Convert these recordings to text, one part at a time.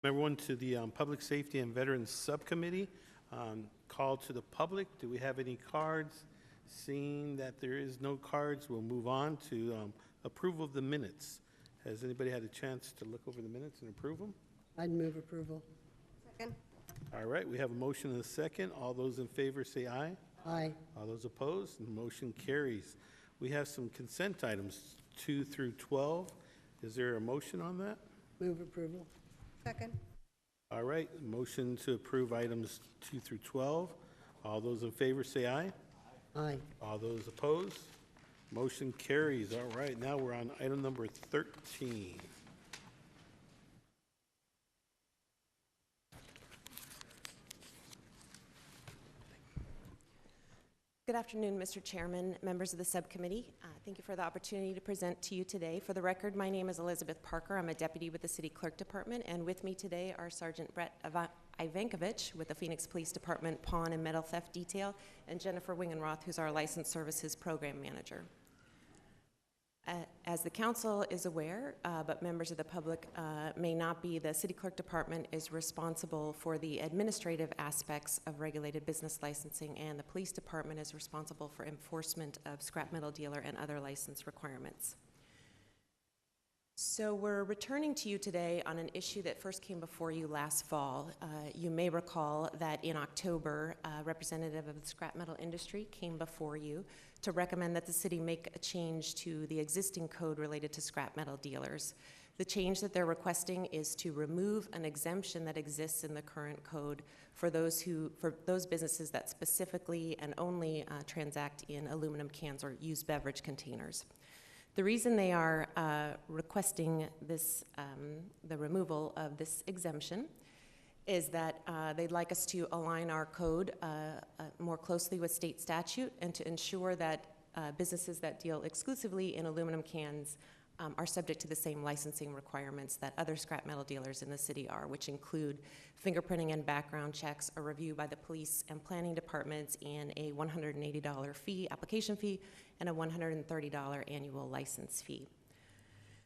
Everyone to the Public Safety and Veterans Subcommittee. Call to the public. Do we have any cards? Seeing that there is no cards, we'll move on to approval of the minutes. Has anybody had a chance to look over the minutes and approve them? I'd move approval. Second. All right, we have a motion and a second. All those in favor say aye. Aye. All those opposed, the motion carries. We have some consent items 2 through 12. Is there a motion on that? Move approval. Second. All right, motion to approve items 2 through 12. All those in favor say aye. Aye. All those opposed, motion carries. All right, now we're on item number 13. Good afternoon, Mr. Chairman, members of the subcommittee. Thank you for the opportunity to present to you today. For the record, my name is Elizabeth Parker. I'm a deputy with the City Clerk Department, and with me today are Sergeant Brett Ivankovich with the Phoenix Police Department Pawn and Metal Theft Detail, and Jennifer Wingenroth, who's our Licensed Services Program Manager. As the council is aware, but members of the public may not be, the City Clerk Department is responsible for the administrative aspects of regulated business licensing, and the Police Department is responsible for enforcement of scrap metal dealer and other license requirements. So we're returning to you today on an issue that first came before you last fall. You may recall that in October, a representative of the scrap metal industry came before you to recommend that the city make a change to the existing code related to scrap metal dealers. The change that they're requesting is to remove an exemption that exists in the current code for those businesses that specifically and only transact in aluminum cans or used beverage containers. The reason they are requesting this, the removal of this exemption is that they'd like us to align our code more closely with state statute and to ensure that businesses that deal exclusively in aluminum cans are subject to the same licensing requirements that other scrap metal dealers in the city are, which include fingerprinting and background checks, a review by the police and planning departments, and a $180 fee, application fee, and a $130 annual license fee.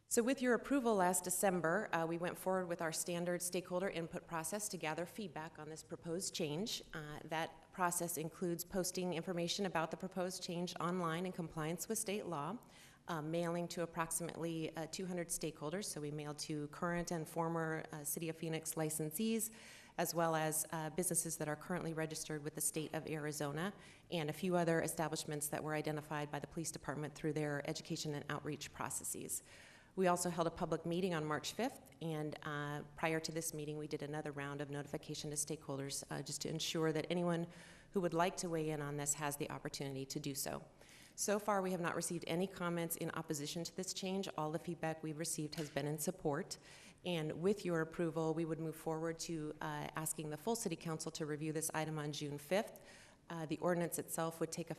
So with your approval last December, we went forward with our standard stakeholder input process to gather feedback on this proposed change. That process includes posting information about the proposed change online in compliance with state law, mailing to approximately 200 stakeholders. So we mailed to current and former City of Phoenix licensees, as well as businesses that are currently registered with the state of Arizona, and a few other establishments that were identified by the police department through their education and outreach processes. We also held a public meeting on March 5th, and prior to this meeting, we did another round of notification to stakeholders just to ensure that anyone who would like to weigh in on this has the opportunity to do so. So far, we have not received any comments in opposition to this change. All the feedback we've received has been in support. And with your approval, we would move forward to asking the full City Council to review this item on June 5th. The ordinance itself would take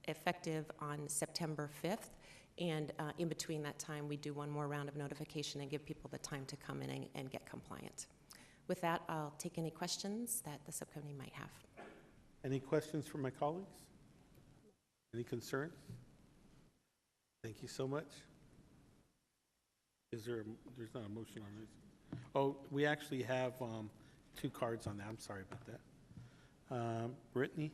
effective on September 5th. And in between that time, we do one more round of notification and give people the time to come in and get compliant. With that, I'll take any questions that the subcommittee might have. Any questions from my colleagues? Any concerns? Thank you so much. There's not a motion on this. Oh, we actually have 2 cards on that. I'm sorry about that. Brittany?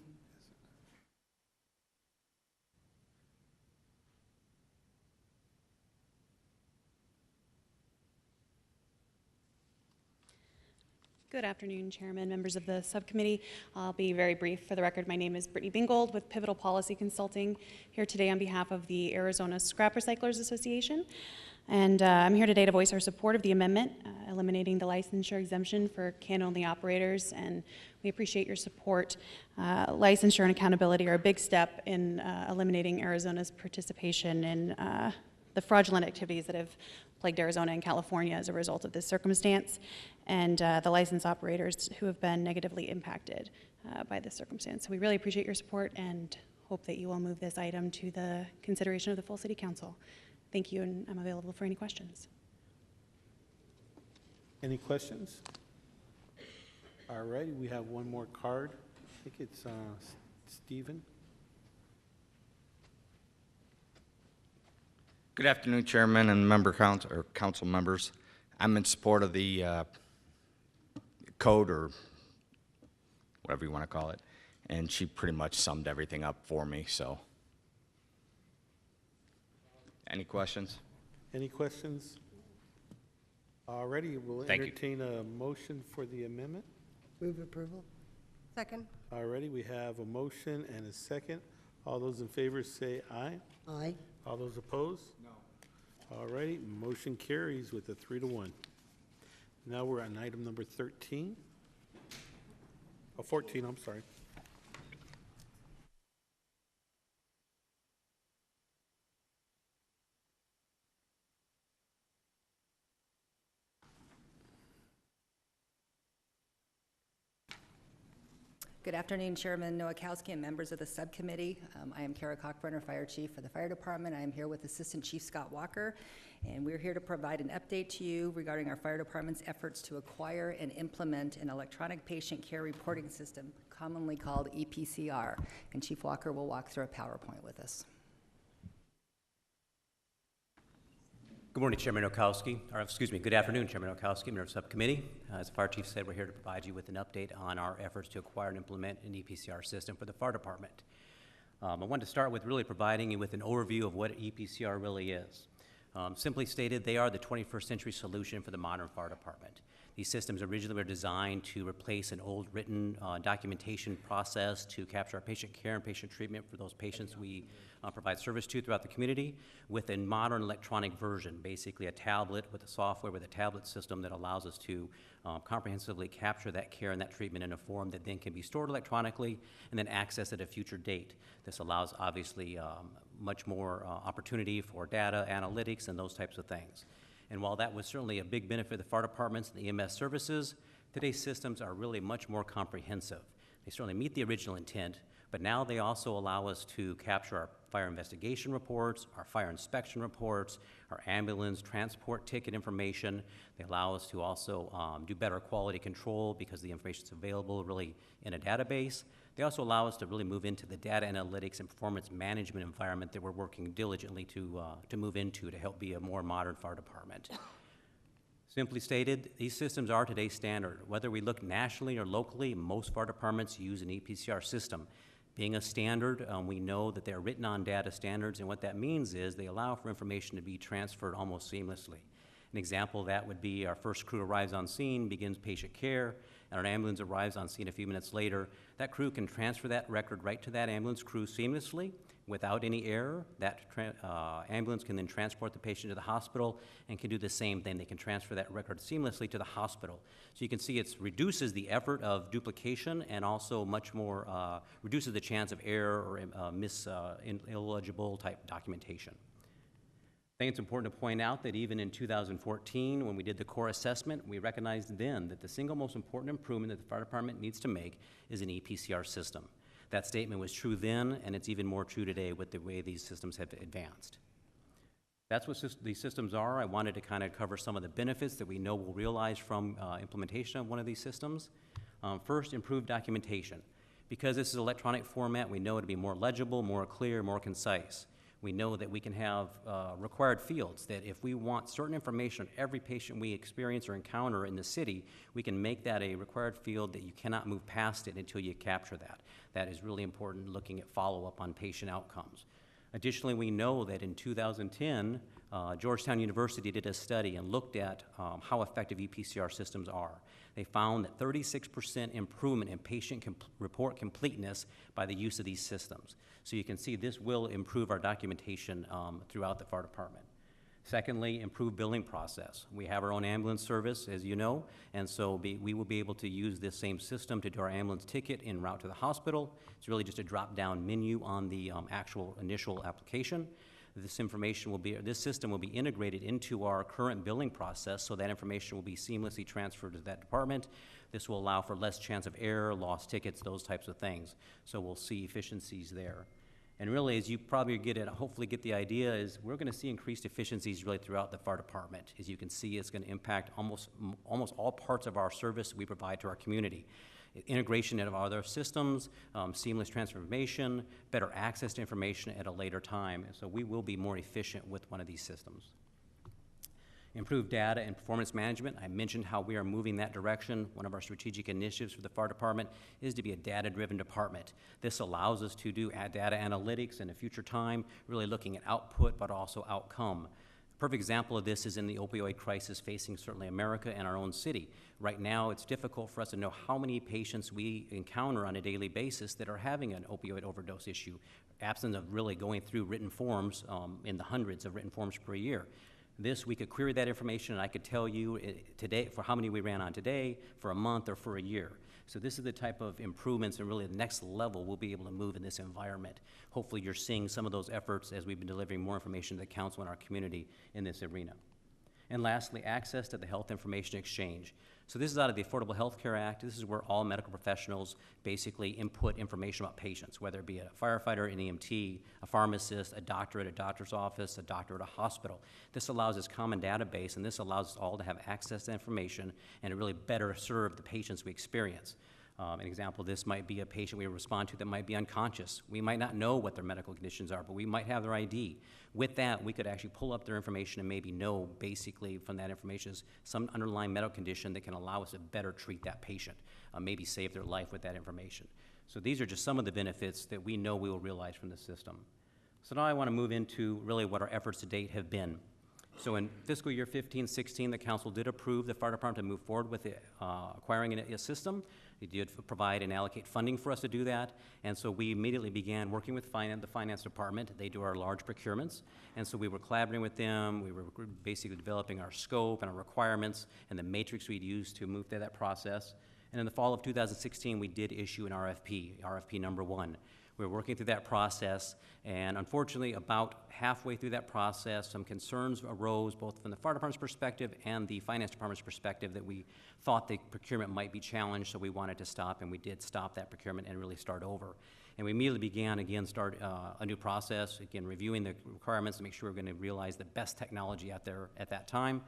Good afternoon, Chairman, members of the subcommittee. I'll be very brief. For the record, my name is Brittany Bingold with Pivotal Policy Consulting, here today on behalf of the Arizona Scrap Recyclers Association. And I'm here today to voice our support of the amendment, eliminating the licensure exemption for can-only operators, and we appreciate your support. Licensure and accountability are a big step in eliminating Arizona's participation in the fraudulent activities that have plagued Arizona and California as a result of this circumstance, and the license operators who have been negatively impacted by this circumstance. So we really appreciate your support and hope that you will move this item to the consideration of the full City Council. Thank you, and I'm available for any questions. Any questions? All right, we have one more card. I think it's Stephen. Good afternoon, Chairman and council members. I'm in support of the code or whatever you want to call it. And she pretty much summed everything up for me, so. Any questions? Any questions? Alrighty, we'll Thank you. entertain a motion for the amendment. Move approval. Second. Alrighty, we have a motion and a second. All those in favor say aye. Aye. All those opposed? No. Alrighty, motion carries with a 3-1. Now we're on item number 13. Oh, 14, I'm sorry. Good afternoon, Chairman Nowakowski and members of the subcommittee. I am Kara Cockburner, Fire Chief for the Fire Department. I am here with Assistant Chief Scott Walker, and we're here to provide an update to you regarding our fire department's efforts to acquire and implement an electronic patient care reporting system, commonly called EPCR. And Chief Walker will walk through a PowerPoint with us. Good morning, Chairman Nowakowski, or excuse me, good afternoon, Chairman Nowakowski, member of subcommittee. As the fire chief said, we're here to provide you with an update on our efforts to acquire and implement an EPCR system for the fire department. I wanted to start with really providing you with an overview of what EPCR really is. Simply stated, they are the 21st century solution for the modern fire department. These systems originally were designed to replace an old written documentation process to capture our patient care and patient treatment for those patients we provide service to throughout the community with a modern electronic version, basically a tablet with a software with a tablet system that allows us to comprehensively capture that care and that treatment in a form that then can be stored electronically and then accessed at a future date. This allows, obviously, much more opportunity for data analytics and those types of things. And while that was certainly a big benefit of the fire departments and the EMS services, today's systems are really much more comprehensive. They certainly meet the original intent, but now they also allow us to capture our fire investigation reports, our fire inspection reports, our ambulance transport ticket information. They allow us to also do better quality control because the information is available really in a database. They also allow us to really move into the data analytics and performance management environment that we're working diligently to move into to help be a more modern fire department. Simply stated, these systems are today's standard. Whether we look nationally or locally, most fire departments use an EPCR system. Being a standard, we know that they're written on data standards, and what that means is they allow for information to be transferred almost seamlessly. An example of that would be our first crew arrives on scene, begins patient care, and our ambulance arrives on scene a few minutes later. That crew can transfer that record right to that ambulance crew seamlessly without any error. That ambulance can then transport the patient to the hospital and can do the same thing. They can transfer that record seamlessly to the hospital. So you can see it reduces the effort of duplication and also much more reduces the chance of error or illegible type documentation. I think it's important to point out that even in 2014, when we did the core assessment, we recognized then that the single most important improvement that the fire department needs to make is an EPCR system. That statement was true then, and it's even more true today with the way these systems have advanced. That's what these systems are. I wanted to kind of cover some of the benefits that we know we'll realize from implementation of one of these systems. First, improved documentation. Because this is electronic format, we know it'll be more legible, more clear, more concise. We know that we can have required fields, that if we want certain information on every patient we experience or encounter in the city, we can make that a required field that you cannot move past it until you capture that. That is really important looking at follow-up on patient outcomes. Additionally, we know that in 2010, Georgetown University did a study and looked at how effective EPCR systems are. They found that 36% improvement in patient report completeness by the use of these systems. So you can see this will improve our documentation throughout the fire department. Secondly, improved billing process. We have our own ambulance service, as you know, and so we will be able to use this same system to do our ambulance ticket en route to the hospital. It's really just a drop-down menu on the actual initial application. This system will be integrated into our current billing process, so that information will be seamlessly transferred to that department. This will allow for less chance of error, lost tickets, those types of things. So we'll see efficiencies there. And really, as you probably hopefully get the idea, is we're going to see increased efficiencies really throughout the fire department. As you can see, it's going to impact almost all parts of our service we provide to our community. Integration of other systems, seamless transformation, better access to information at a later time. And so we will be more efficient with one of these systems. Improved data and performance management. I mentioned how we are moving that direction. One of our strategic initiatives for the fire department is to be a data-driven department. This allows us to do data analytics in a future time, really looking at output but also outcome. A perfect example of this is in the opioid crisis facing certainly America and our own city. Right now, it's difficult for us to know how many patients we encounter on a daily basis that are having an opioid overdose issue, absent of really going through written forms in the hundreds of written forms per year. This, we could query that information, and I could tell you today for how many we ran on today, for a month, or for a year. So this is the type of improvements and really the next level we'll be able to move in this environment. Hopefully you're seeing some of those efforts as we've been delivering more information to the council and our community in this arena. And lastly, access to the health information exchange. So this is out of the Affordable Health Care Act. This is where all medical professionals basically input information about patients, whether it be a firefighter, an EMT, a pharmacist, a doctor at a doctor's office, a doctor at a hospital. This allows this common database, and this allows us all to have access to information and to really better serve the patients we experience. An example of this might be a patient we respond to that might be unconscious. We might not know what their medical conditions are, but we might have their ID. With that, we could actually pull up their information and maybe know basically from that information some underlying medical condition that can allow us to better treat that patient, maybe save their life with that information. So these are just some of the benefits that we know we will realize from the system. So now I want to move into really what our efforts to date have been. So in fiscal year 15-16, the council did approve the fire department to move forward with acquiring a system. It did provide and allocate funding for us to do that, and so we immediately began working with the finance department. They do our large procurements, and so we were collaborating with them. We were basically developing our scope and our requirements and the matrix we'd use to move through that process. And in the fall of 2016, we did issue an RFP number 1. We were working through that process, and unfortunately, about halfway through that process, some concerns arose both from the fire department's perspective and the finance department's perspective that we thought the procurement might be challenged, so we wanted to stop, and we did stop that procurement and really start over. And we immediately began, again, a new process, again, reviewing the requirements to make sure we're going to realize the best technology out there at that time.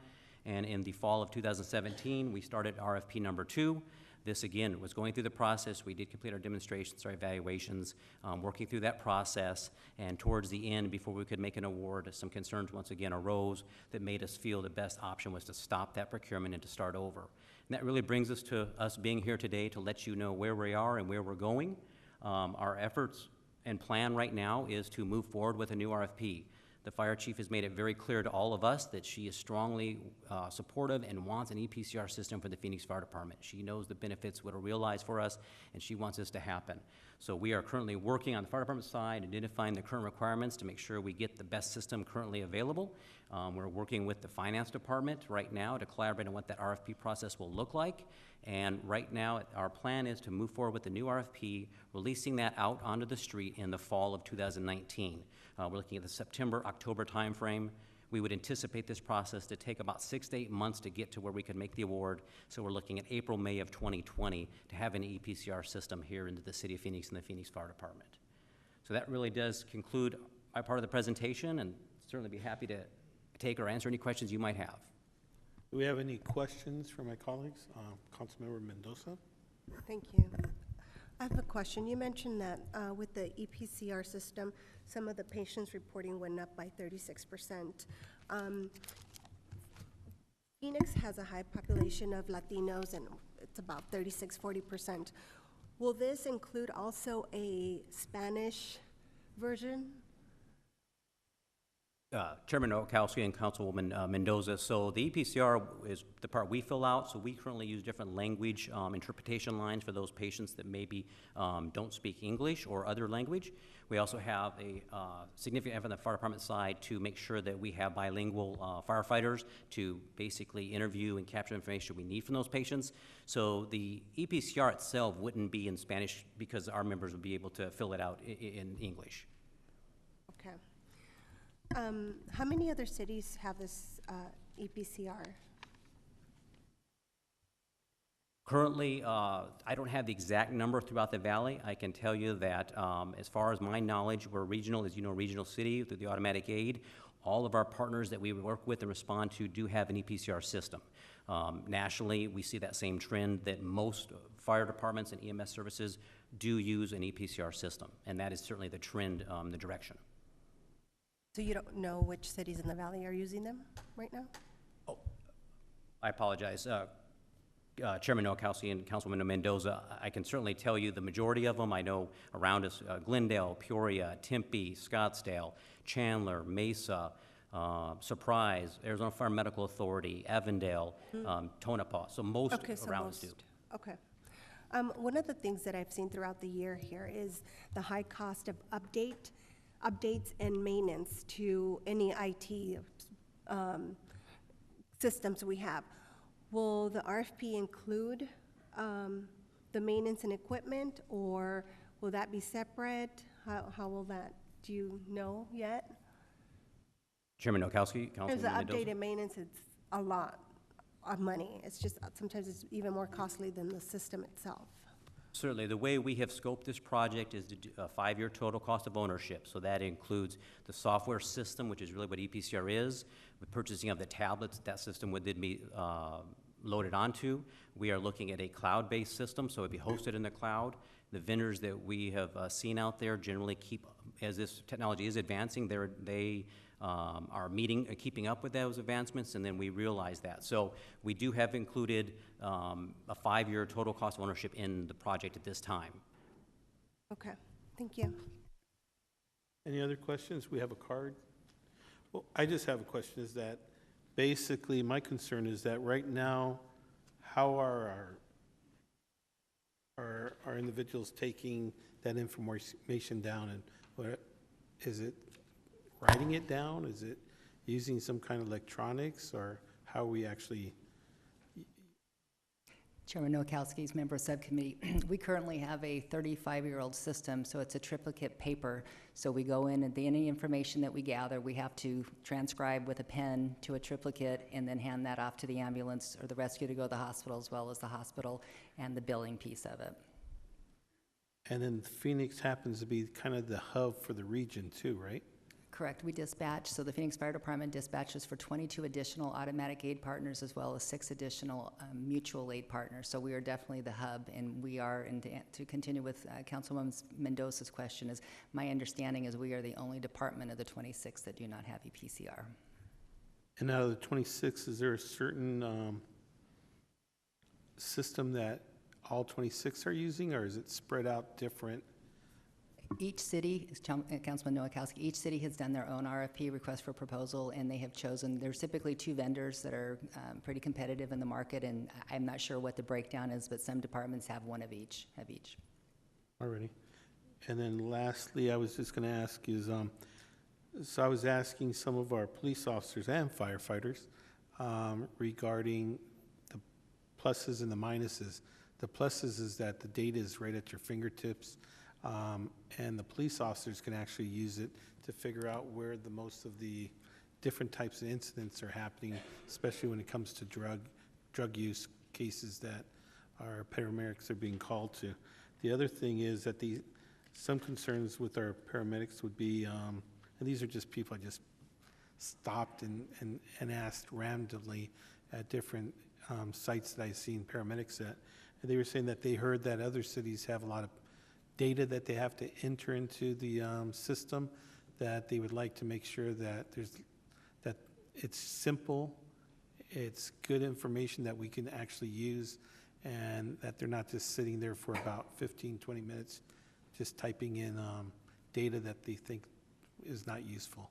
And in the fall of 2017, we started RFP number 2. This, again, was going through the process. We did complete our demonstrations, our evaluations, working through that process, and towards the end, before we could make an award, some concerns once again arose that made us feel the best option was to stop that procurement and to start over. And that really brings us to us being here today to let you know where we are and where we're going. Our efforts and plan right now is to move forward with a new RFP. The fire chief has made it very clear to all of us that she is strongly supportive and wants an EPCR system for the Phoenix Fire Department. She knows the benefits would realize for us, and she wants this to happen. So we are currently working on the fire department side, identifying the current requirements to make sure we get the best system currently available. We're working with the finance department right now to collaborate on what that RFP process will look like. And right now, our plan is to move forward with the new RFP, releasing that out onto the street in the fall of 2019. We're looking at the September-October timeframe. We would anticipate this process to take about 6 to 8 months to get to where we could make the award. So we're looking at April, May of 2020 to have an EPCR system here into the city of Phoenix and the Phoenix Fire Department. So that really does conclude our part of the presentation, and certainly be happy to take or answer any questions you might have. Do we have any questions for my colleagues? Councilmember Mendoza? Thank you. I have a question. You mentioned that with the EPCR system, some of the patients reporting went up by 36%. Phoenix has a high population of Latinos, and it's about 36–40%. Will this include also a Spanish version? Chairman Nowakowski and Councilwoman Mendoza, so the EPCR is the part we fill out, so we currently use different language interpretation lines for those patients that maybe don't speak English or other language. We also have a significant effort on the fire department side to make sure that we have bilingual firefighters to basically interview and capture information we need from those patients. So the EPCR itself wouldn't be in Spanish because our members would be able to fill it out in English. Okay. How many other cities have this EPCR? Currently, I don't have the exact number throughout the valley. I can tell you that as far as my knowledge, we're regional, as you know, regional city through the automatic aid. All of our partners that we work with and respond to do have an EPCR system. Nationally, we see that same trend that most fire departments and EMS services do use an EPCR system, and that is certainly the trend, the direction. So you don't know which cities in the valley are using them right now? Oh, I apologize. Chairman Nowakowski and Councilwoman Mendoza, I can certainly tell you the majority of them. I know around us, Glendale, Peoria, Tempe, Scottsdale, Chandler, Mesa, Surprise, Arizona Farm Medical Authority, Avondale, Tonopah. So most Okay, so around us do. most, okay. One of the things that I've seen throughout the year here is the high cost of updates and maintenance to any IT systems we have. Will the RFP include the maintenance and equipment, or will that be separate? How will that, do you know yet? Chairman Nowakowski, Because the Councilwoman Mendoza. updated maintenance, it's a lot of money. It's just, sometimes it's even more costly than the system itself. Certainly. The way we have scoped this project is to do a 5-year total cost of ownership. So that includes the software system, which is really what EPCR is, the purchasing of the tablets that system would then be loaded onto. We are looking at a cloud-based system, so it'd be hosted in the cloud. The vendors that we have seen out there generally keep, as this technology is advancing, they are keeping up with those advancements, and then we realize that. So we do have included a 5-year total cost of ownership in the project at this time. Okay, thank you. Any other questions? We have a card. Well, I just have a question, is that basically my concern is that right now, how are our individuals taking that information down, and what, is it writing it down? Is it using some kind of electronics, or how are we actually? Chairman Nowakowski's member of subcommittee, we currently have a 35-year-old system, so it's a triplicate paper. So we go in and any information that we gather, we have to transcribe with a pen to a triplicate and then hand that off to the ambulance or the rescue to go to the hospital, as well as the hospital and the billing piece of it. And then Phoenix happens to be kind of the hub for the region too, right? Correct. We dispatch, so the Phoenix Fire Department dispatches for 22 additional automatic aid partners, as well as 6 additional mutual aid partners. So we are definitely the hub, and we are, and to continue with Councilwoman Mendoza's question, is my understanding is we are the only department of the 26 that do not have EPCR. And out of the 26, is there a certain system that all 26 are using, or is it spread out different? Each city, Councilman Nowakowski, each city has done their own RFP, request for proposal, and they have chosen, there's typically 2 vendors that are pretty competitive in the market, and I'm not sure what the breakdown is, but some departments have one of each, Alrighty. And then lastly, I was just going to ask is, so I was asking some of our police officers and firefighters regarding the pluses and the minuses. The pluses is that the data is right at your fingertips. And the police officers can actually use it to figure out where the most of the different types of incidents are happening, especially when it comes to drug use cases that our paramedics are being called to. The other thing is that some concerns with our paramedics would be, and these are just people I just stopped and asked randomly at different sites that I've seen paramedics at. And they were saying that they heard that other cities have a lot of data that they have to enter into the system, that they would like to make sure that that it's simple, it's good information that we can actually use, and that they're not just sitting there for about 15, 20 minutes just typing in data that they think is not useful.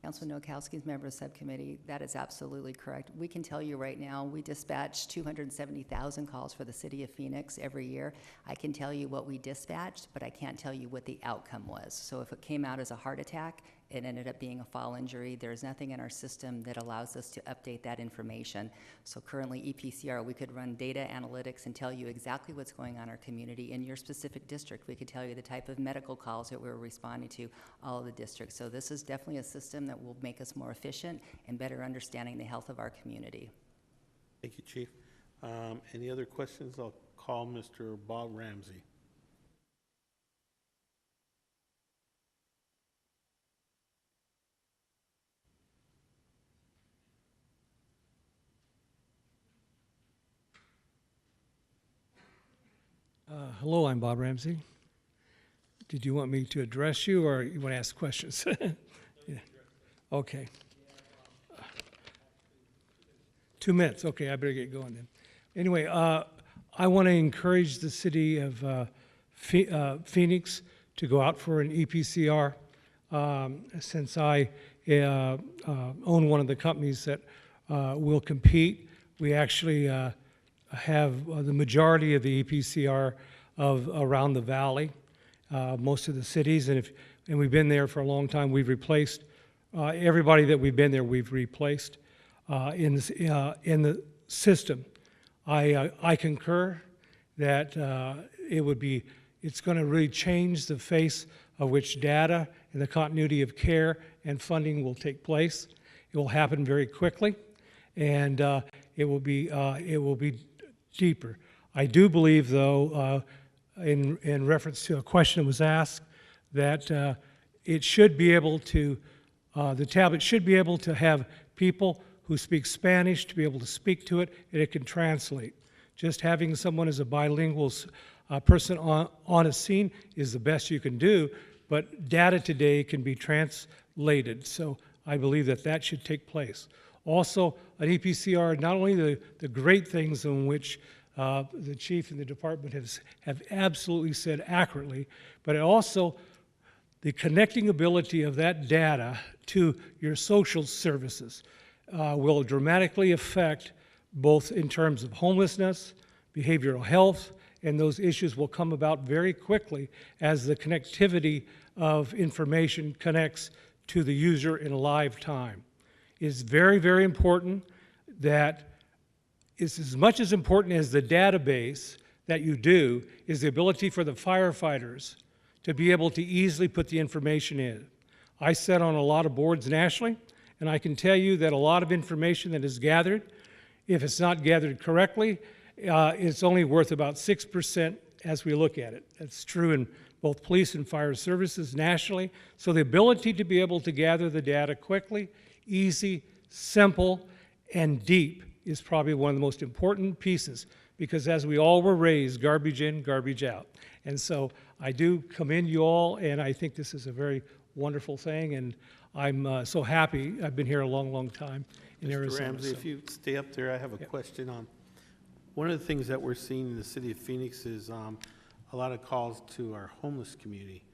Councilman Nowakowski's member of subcommittee, that is absolutely correct. We can tell you right now, we dispatch 270,000 calls for the city of Phoenix every year. I can tell you what we dispatched, but I can't tell you what the outcome was. So if it came out as a heart attack, it ended up being a fall injury. There's nothing in our system that allows us to update that information. So currently EPCR, we could run data analytics and tell you exactly what's going on in our community. In your specific district, we could tell you the type of medical calls that we're responding to, all of the districts. So this is definitely a system that will make us more efficient and better understanding the health of our community. Thank you, Chief. Any other questions? I'll call Mr. Bob Ramsey. Hello, I'm Bob Ramsey. Did you want me to address you, or you want to ask questions? Yeah. Okay. 2 2 minutes, okay, I better get going then. Anyway, I want to encourage the city of Phoenix to go out for an EPCR. Since I own one of the companies that will compete, we actually have the majority of the EPCR of around the valley, most of the cities, and we've been there for a long time. We've replaced everybody that we've been there. We've replaced in the system. I concur that it's going to really change the face of which data and the continuity of care and funding will take place. It will happen very quickly, and it will be deeper. I do believe, though, in reference to a question that was asked, that it should be able to, the tablet should be able to have people who speak Spanish to be able to speak to it, and it can translate. Just having someone as a bilingual person on a scene is the best you can do, but data today can be translated, so I believe that that should take place. Also, an EPCR, not only the great things in which the chief and the department have absolutely said accurately, but it also the connecting ability of that data to your social services will dramatically affect both in terms of homelessness, behavioral health, and those issues will come about very quickly as the connectivity of information connects to the user in live time. It's very, very important that it's as much as important as the database that you do is the ability for the firefighters to be able to easily put the information in. I sit on a lot of boards nationally, and I can tell you that a lot of information that is gathered, if it's not gathered correctly, it's only worth about 6% as we look at it. That's true in both police and fire services nationally. So the ability to be able to gather the data quickly, easy, simple, and deep is probably one of the most important pieces, because as we all were raised, garbage in, garbage out. And so I do commend you all, and I think this is a very wonderful thing, and I'm so happy. I've been here a long, long time in Arizona. Mr. Ramsey, if you stay up there, I have a question on, one of the things that we're seeing in the city of Phoenix is a lot of calls to our homeless community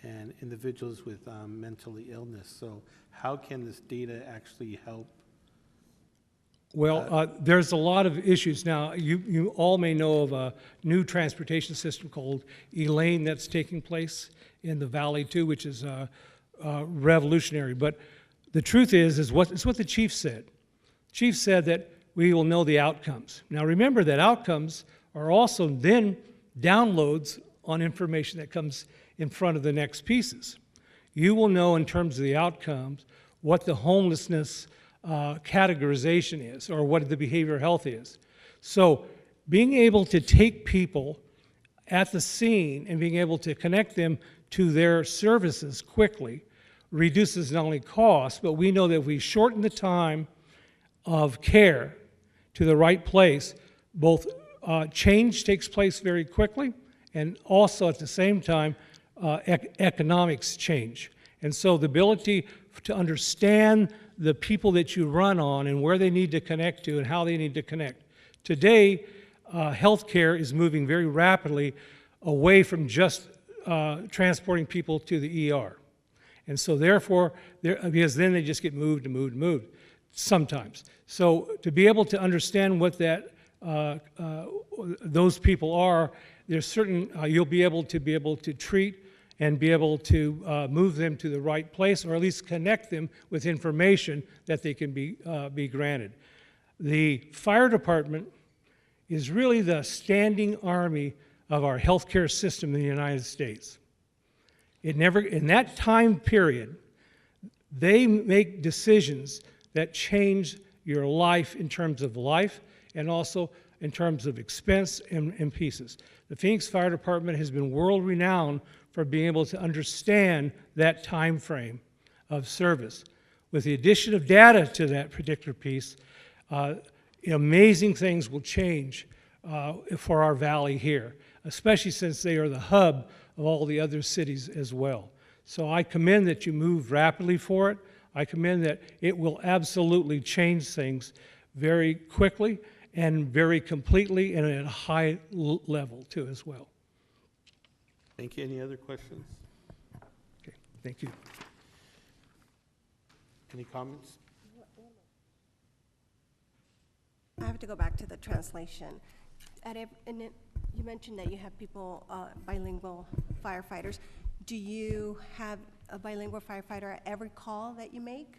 and individuals with mental illness. So how can this data actually help? Well, there's a lot of issues. Now, you all may know of a new transportation system called Elaine that's taking place in the Valley too, which is revolutionary. But the truth is what the chief said. Chief said that we will know the outcomes. Now, remember that outcomes are also then downloads on information that comes in front of the next pieces. You will know in terms of the outcomes what the homelessness categorization is, or what the behavioral health is. So being able to take people at the scene and being able to connect them to their services quickly reduces not only cost, but we know that if we shorten the time of care to the right place, both change takes place very quickly, and also at the same time, economics change. And so the ability to understand the people that you run on and where they need to connect to and how they need to connect. Today, healthcare is moving very rapidly away from just transporting people to the ER. And so therefore, because then they just get moved and moved and moved, sometimes. So to be able to understand what that those people are, there's certain, you'll be able to treat and be able to move them to the right place, or at least connect them with information that they can be granted. The fire department is really the standing army of our healthcare system in the United States. In that time period, they make decisions that change your life in terms of life and also in terms of expense and pieces. The Phoenix Fire Department has been world-renowned for being able to understand that time frame of service. With the addition of data to that particular piece, amazing things will change for our valley here, especially since they are the hub of all the other cities as well. So I commend that you move rapidly for it. I commend that it will absolutely change things very quickly and very completely and at a high level too as well. Thank you. Any other questions? Okay, thank you. Any comments? I have to go back to the translation. You mentioned that you have people, bilingual firefighters. Do you have a bilingual firefighter at every call that you make?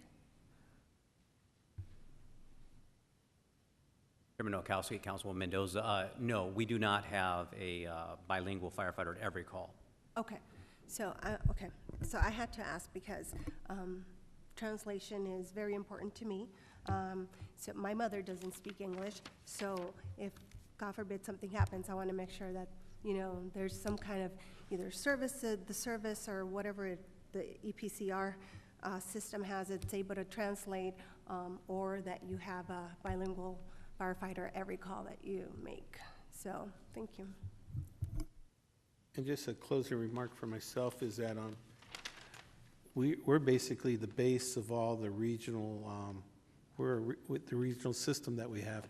Chairman Nowakowski, Councilwoman Mendoza, no, we do not have a bilingual firefighter at every call. Okay, so I had to ask because translation is very important to me. So my mother doesn't speak English, so if, God forbid, something happens, I want to make sure that, you know, there's some kind of either service, the service or whatever the EPCR system has, it's able to translate, or that you have a bilingual firefighter every call that you make. So, thank you. And just a closing remark for myself is that we're basically the base of all the regional, with the regional system that we have.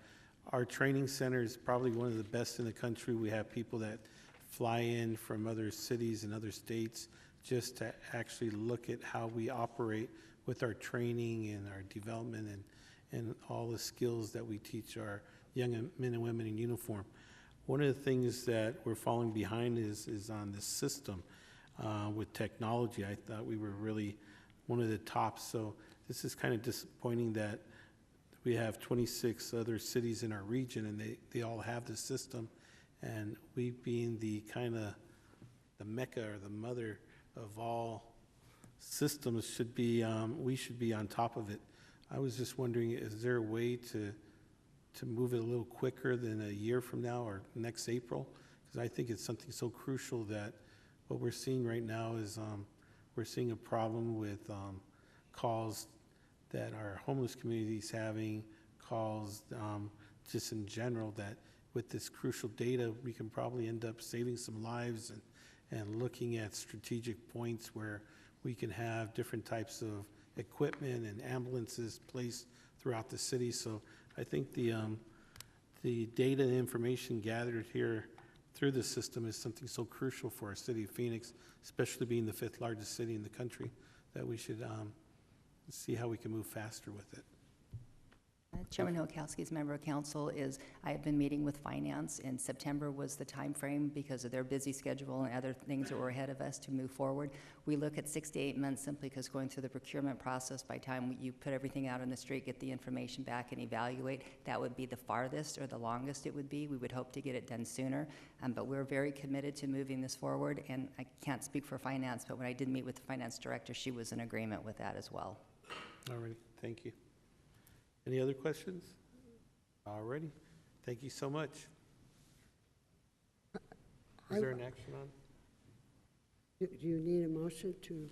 Our training center is probably one of the best in the country. We have people that fly in from other cities and other states just to actually look at how we operate with our training and our development and all the skills that we teach our young men and women in uniform. One of the things that we're falling behind is on this system with technology. I thought we were really one of the tops, so this is kind of disappointing that we have 26 other cities in our region and they all have this system, and we being the kind of the mecca or the mother of all systems should be, we should be on top of it. I was just wondering, is there a way to move it a little quicker than a year from now or next April? Because I think it's something so crucial that what we're seeing right now is we're seeing a problem with calls that our homeless community is having, calls just in general, that with this crucial data, we can probably end up saving some lives and looking at strategic points where we can have different types of equipment and ambulances placed throughout the city. So I think the data and information gathered here through the system is something so crucial for our city of Phoenix, especially being the 5th largest city in the country, that we should see how we can move faster with it. Chairman Nowakowski's member of council I have been meeting with finance, and September was the time frame because of their busy schedule and other things that were ahead of us to move forward. We look at 6 to 8 months simply because going through the procurement process, by the time you put everything out on the street, get the information back and evaluate, that would be the farthest or the longest it would be. We would hope to get it done sooner, but we're very committed to moving this forward, and I can't speak for finance, but when I did meet with the finance director, she was in agreement with that as well. All righty, thank you. Any other questions? All righty, thank you so much. Is there an action on? Do you need a motion to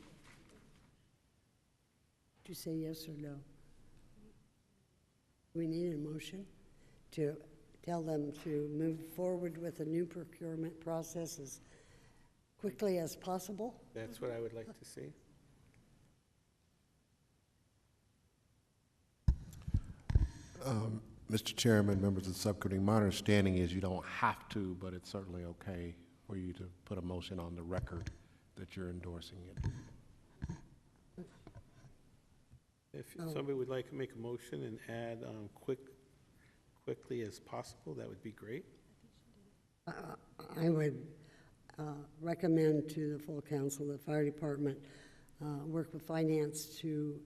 say yes or no? We need a motion to tell them to move forward with the new procurement process as quickly as possible? That's what I would like to see. Mr. Chairman, members of the subcommittee, my understanding is you don't have to, but it's certainly okay for you to put a motion on the record that you're endorsing it. If somebody would like to make a motion and add quickly as possible, that would be great. I would recommend to the full council, the fire department, work with finance to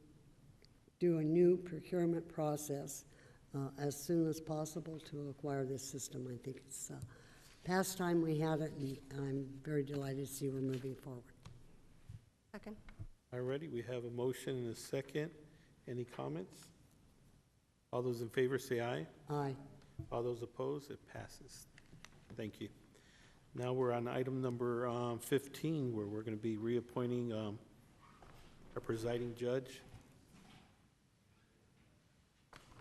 do a new procurement process as soon as possible to acquire this system. I think it's past time we had it, and I'm very delighted to see we're moving forward. Second. All righty, we have a motion and a second. Any comments? All those in favor say aye. Aye. All those opposed, it passes. Thank you. Now we're on item number 15, where we're going to be reappointing our presiding judge.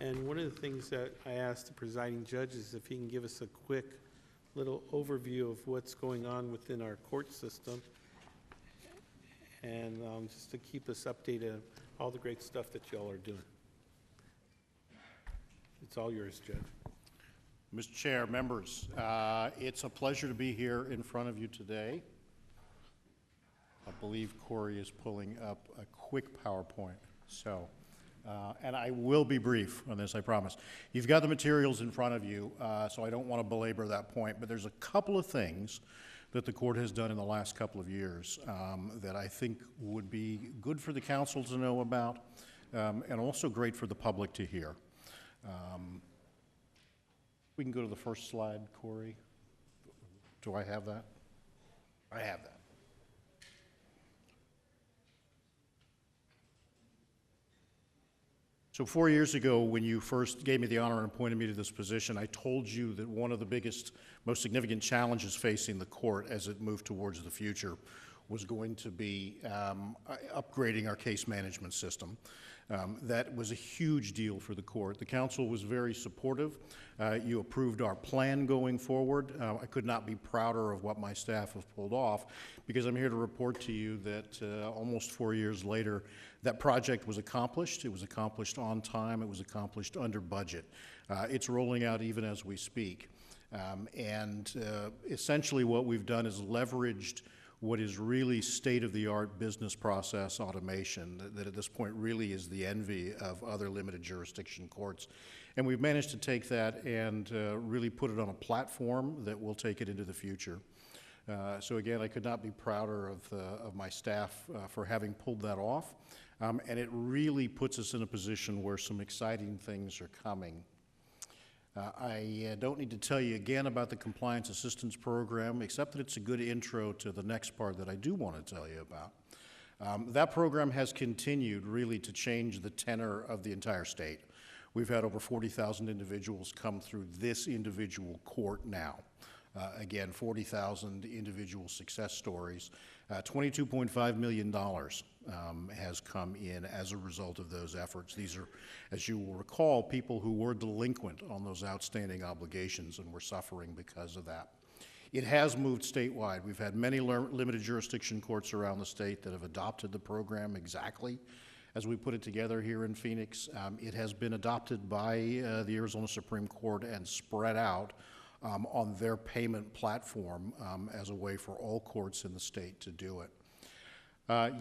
And one of the things that I asked the presiding judge is if he can give us a quick little overview of what's going on within our court system, and just to keep us updated on all the great stuff that y'all are doing. It's all yours, Judge. Mr. Chair, members, it's a pleasure to be here in front of you today. I believe Corey is pulling up a quick PowerPoint. So, and I will be brief on this, I promise. You've got the materials in front of you, so I don't want to belabor that point, but there's a couple of things that the court has done in the last couple of years that I think would be good for the council to know about, and also great for the public to hear. We can go to the first slide, Corey. Do I have that? I have that. So 4 years ago, when you first gave me the honor and appointed me to this position, I told you that one of the biggest, most significant challenges facing the court as it moved towards the future was going to be upgrading our case management system. That was a huge deal for the court. The council was very supportive. You approved our plan going forward. I could not be prouder of what my staff have pulled off, because I'm here to report to you that almost 4 years later, that project was accomplished. It was accomplished on time. It was accomplished under budget. It's rolling out even as we speak. Essentially what we've done is leveraged what is really state-of-the-art business process automation that at this point really is the envy of other limited jurisdiction courts. And we've managed to take that and really put it on a platform that will take it into the future. So again, I could not be prouder of my staff for having pulled that off. And it really puts us in a position where some exciting things are coming. I don't need to tell you again about the Compliance Assistance Program, except that it's a good intro to the next part that I do want to tell you about. That program has continued really to change the tenor of the entire state. We've had over 40,000 individuals come through this individual court now. Again, 40,000 individual success stories. $22.5 million has come in as a result of those efforts. These are, as you will recall, people who were delinquent on those outstanding obligations and were suffering because of that. It has moved statewide. We've had many limited jurisdiction courts around the state that have adopted the program exactly as we put it together here in Phoenix. It has been adopted by the Arizona Supreme Court and spread out on their payment platform as a way for all courts in the state to do it.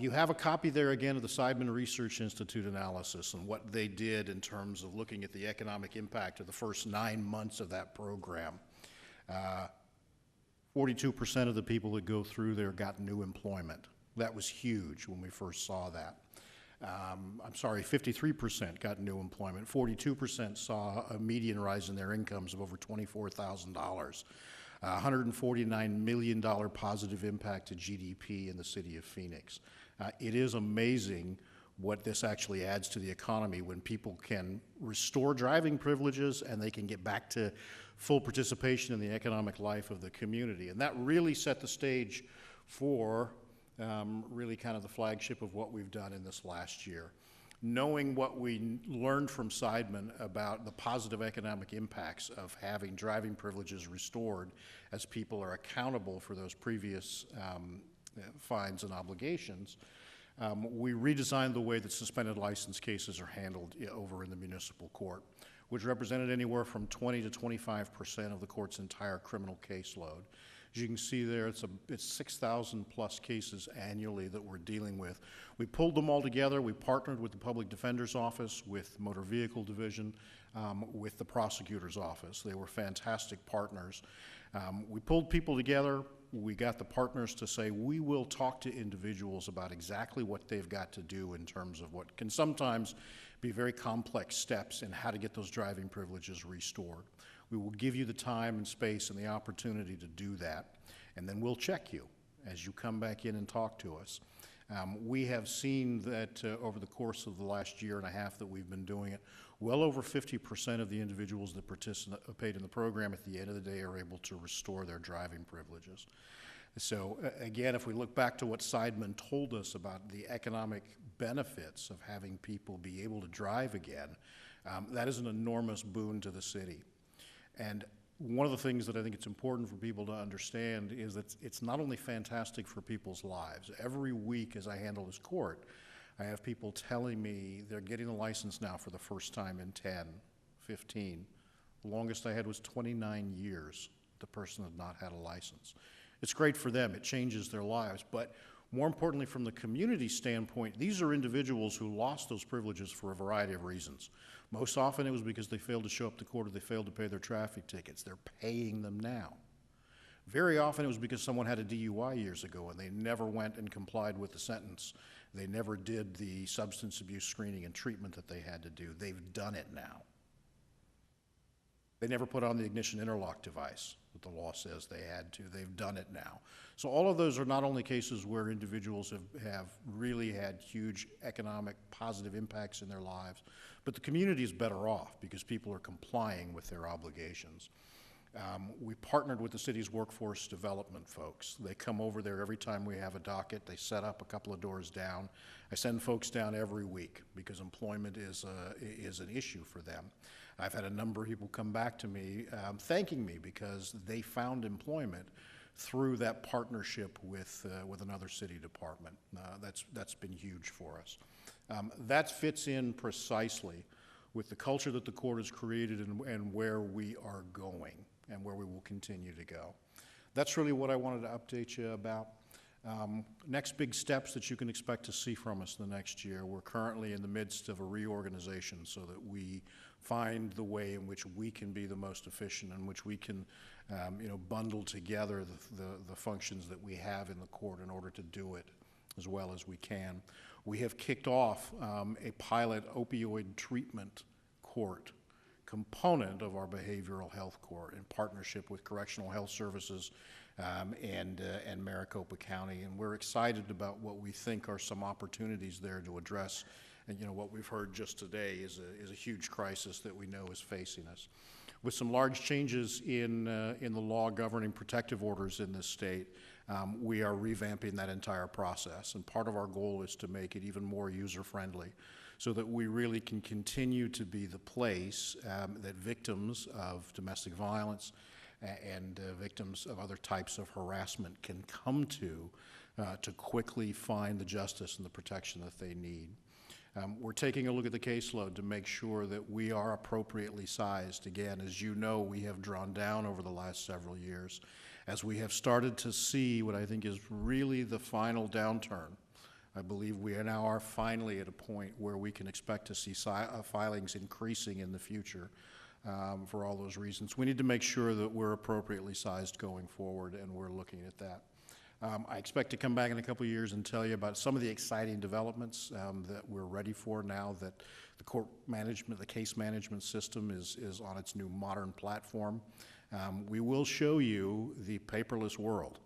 You have a copy there again of the Seidman Research Institute analysis and what they did in terms of looking at the economic impact of the first 9 months of that program. 42% of the people that go through there got new employment. That was huge when we first saw that. 53% got new employment. 42% saw a median rise in their incomes of over $24,000. $149 million positive impact to GDP in the city of Phoenix. It is amazing what this actually adds to the economy when people can restore driving privileges and they can get back to full participation in the economic life of the community. And that really set the stage for really kind of the flagship of what we've done in this last year. Knowing what we learned from Seidman about the positive economic impacts of having driving privileges restored as people are accountable for those previous fines and obligations, we redesigned the way that suspended license cases are handled over in the municipal court, which represented anywhere from 20 to 25% of the court's entire criminal caseload. As you can see there, it's 6,000 plus cases annually that we're dealing with. We pulled them all together. We partnered with the Public Defender's Office, with Motor Vehicle Division, with the Prosecutor's Office. They were fantastic partners. We pulled people together. We got the partners to say, we will talk to individuals about exactly what they've got to do in terms of what can sometimes be very complex steps in how to get those driving privileges restored. We will give you the time and space and the opportunity to do that, and then we'll check you as you come back in and talk to us. We have seen that over the course of the last year and a half that we've been doing it, well over 50% of the individuals that participate in the program at the end of the day are able to restore their driving privileges. So again, if we look back to what Seidman told us about the economic benefits of having people be able to drive again, that is an enormous boon to the city. And one of the things that I think it's important for people to understand is that it's not only fantastic for people's lives. Every week as I handle this court, I have people telling me they're getting a license now for the first time in 10, 15. The longest I had was 29 years. The person had not had a license. It's great for them. It changes their lives. But more importantly, from the community standpoint, these are individuals who lost those privileges for a variety of reasons. Most often it was because they failed to show up to court or they failed to pay their traffic tickets. They're paying them now. Very often it was because someone had a DUI years ago and they never went and complied with the sentence. They never did the substance abuse screening and treatment that they had to do. They've done it now. They never put on the ignition interlock device that the law says they had to. They've done it now. So all of those are not only cases where individuals have really had huge economic positive impacts in their lives, but the community is better off because people are complying with their obligations. We partnered with the city's workforce development folks. They come over there every time we have a docket. They set up a couple of doors down. I send folks down every week because employment is an issue for them. I've had a number of people come back to me thanking me because they found employment through that partnership with another city department. That's been huge for us. That fits in precisely with the culture that the court has created and where we are going and where we will continue to go. That's really what I wanted to update you about. Next big steps that you can expect to see from us the next year, we're currently in the midst of a reorganization so that we find the way in which we can be the most efficient, in which we can bundle together the functions that we have in the court in order to do it as well as we can. We have kicked off a pilot opioid treatment court component of our behavioral health court in partnership with Correctional Health Services and Maricopa County, and we're excited about what we think are some opportunities there to address. And what we've heard just today is a huge crisis that we know is facing us. With some large changes in the law governing protective orders in this state, we are revamping that entire process, and part of our goal is to make it even more user-friendly so that we really can continue to be the place that victims of domestic violence and victims of other types of harassment can come to quickly find the justice and the protection that they need. We're taking a look at the caseload to make sure that we are appropriately sized. Again, as you know, we have drawn down over the last several years as we have started to see what I think is really the final downturn. I believe we now are finally at a point where we can expect to see filings increasing in the future for all those reasons. We need to make sure that we're appropriately sized going forward, and we're looking at that. I expect to come back in a couple of years and tell you about some of the exciting developments that we're ready for now that the court management, the case management system is on its new modern platform. We will show you the paperless world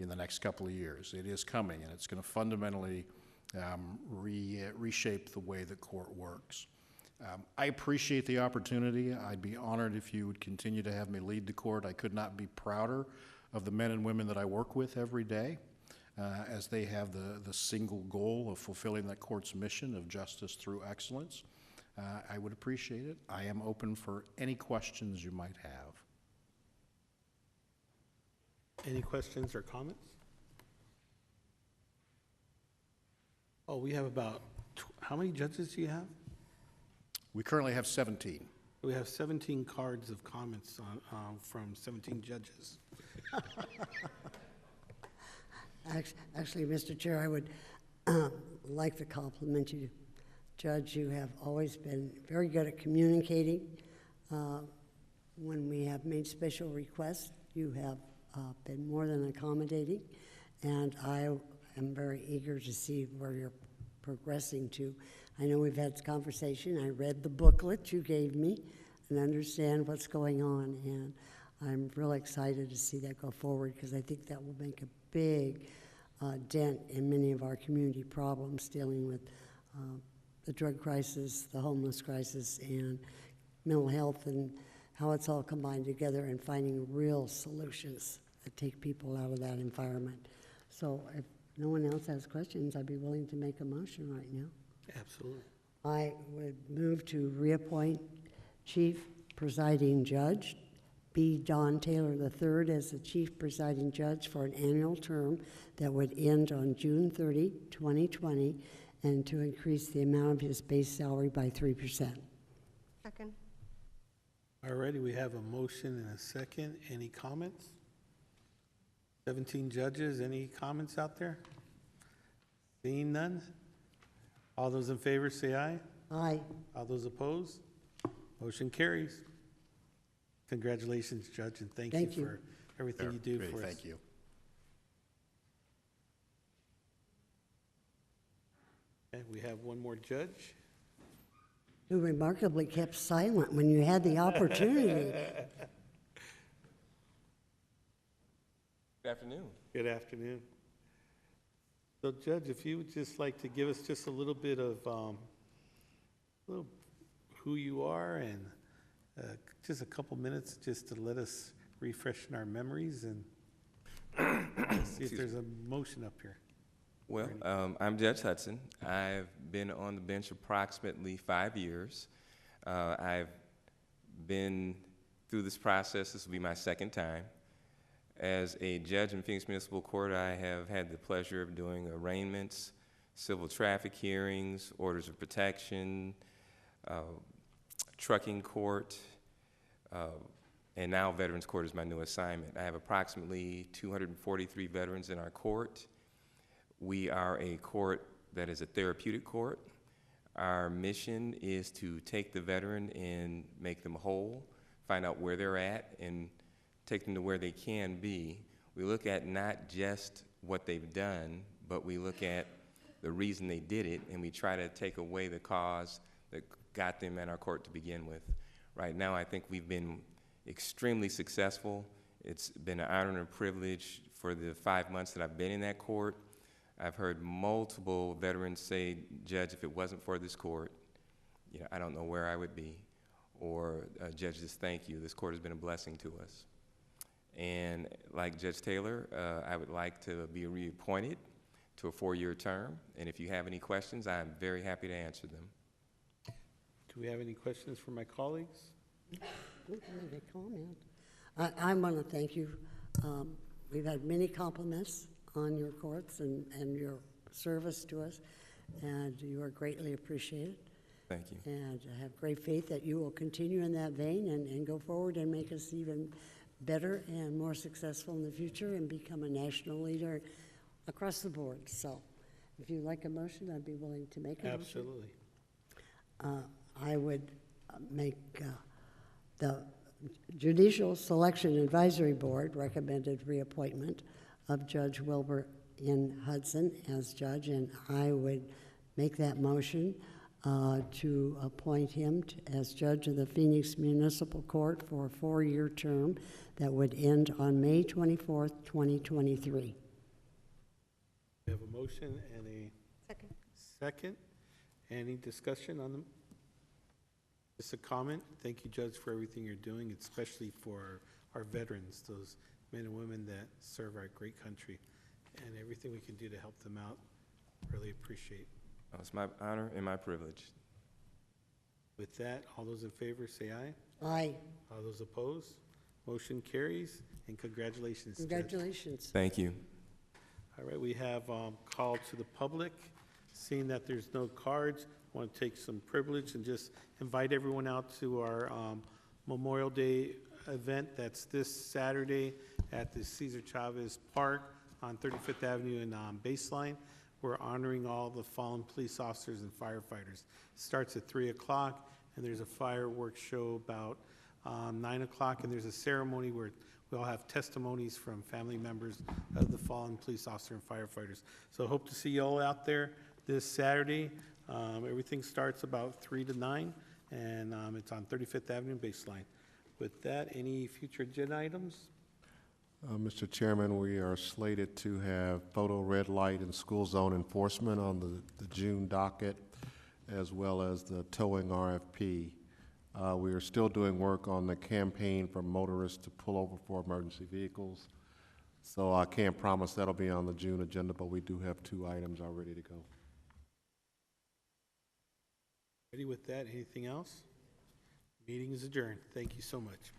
in the next couple of years. It is coming, and it's going to fundamentally reshape the way the court works. I appreciate the opportunity. I'd be honored if you would continue to have me lead the court. I could not be prouder of the men and women that I work with every day as they have the single goal of fulfilling that court's mission of justice through excellence. I would appreciate it. I am open for any questions you might have. Any questions or comments? Oh, we have about, how many judges do you have? We currently have 17. We have 17 cards of comments from 17 judges. Actually, Mr. Chair, I would like to compliment you. Judge, you have always been very good at communicating. When we have made special requests, you have been more than accommodating, and I am very eager to see where you're progressing to. I know we've had this conversation. I read the booklet you gave me and understand what's going on, and I'm really excited to see that go forward because I think that will make a big dent in many of our community problems dealing with the drug crisis, the homeless crisis, and mental health, and how it's all combined together and finding real solutions that take people out of that environment. So if no one else has questions, I'd be willing to make a motion right now. Absolutely. I would move to reappoint Chief Presiding Judge B. Don Taylor III as the Chief Presiding Judge for an annual term that would end on June 30, 2020, and to increase the amount of his base salary by 3%. Second. Alrighty, we have a motion and a second. Any comments? 17 judges, any comments out there? Seeing none? All those in favor say aye. Aye. All those opposed? Motion carries. Congratulations, Judge, and thank Thank you you. for everything you do Great, for us. thank you. And we have one more judge. Who remarkably kept silent when you had the opportunity. Good afternoon. Good afternoon. So, Judge, if you would just like to give us just a little bit of who you are and just a couple minutes just to let us refreshen our memories and see if there's a motion up here. Well, I'm Judge Hudson. I've been on the bench approximately 5 years. I've been through this process. This will be my second time. As a judge in Phoenix Municipal Court, I have had the pleasure of doing arraignments, civil traffic hearings, orders of protection, trucking court, and now Veterans Court is my new assignment. I have approximately 243 veterans in our court. We are a court that is a therapeutic court. Our mission is to take the veteran and make them whole, find out where they're at, and take them to where they can be. We look at not just what they've done, but we look at the reason they did it, and we try to take away the cause that got them in our court to begin with. Right now, I think we've been extremely successful. It's been an honor and a privilege for the 5 months that I've been in that court. I've heard multiple veterans say, Judge, if it wasn't for this court, I don't know where I would be. Or, Judge, just thank you. This court has been a blessing to us. And like Judge Taylor, I would like to be reappointed to a 4-year term. And if you have any questions, I'm very happy to answer them. Do we have any questions for my colleagues? I want to thank you. We've had many compliments on your courts and your service to us, and you are greatly appreciated. Thank you. And I have great faith that you will continue in that vein and go forward and make us even better and more successful in the future and become a national leader across the board. So if you'd like a motion, I'd be willing to make a motion. Absolutely. I would make the Judicial Selection Advisory Board recommended reappointment of Judge Wilbur N. Hudson as judge, and I would make that motion to appoint him as judge of the Phoenix Municipal Court for a 4-year term that would end on May 24th, 2023. We have a motion and a second. Any discussion on them? Just a comment. Thank you, Judge, for everything you're doing, especially for our veterans, those men and women that serve our great country, and everything we can do to help them out. Really appreciate. It's my honor and my privilege. With that, all those in favor say aye. Aye. All those opposed? Motion carries, and congratulations, Judge. Congratulations. Thank you. All right, we have call to the public. Seeing that there's no cards, I want to take some privilege and just invite everyone out to our Memorial Day event. That's this Saturday at the Cesar Chavez Park on 35th Avenue and Baseline. We're honoring all the fallen police officers and firefighters. It starts at 3 o'clock, and there's a fireworks show about 9 o'clock, and there's a ceremony where we all have testimonies from family members of the fallen police officer and firefighters. So hope to see you all out there this Saturday. Everything starts about 3 to 9, and it's on 35th Avenue and Baseline. With that, any future agenda items? Mr. Chairman, we are slated to have photo red light and school zone enforcement on the June docket, as well as the towing RFP. We are still doing work on the campaign for motorists to pull over for emergency vehicles. So I can't promise that'll be on the June agenda, but we do have 2 items already to go. Ready with that? Anything else? Meeting is adjourned. Thank you so much.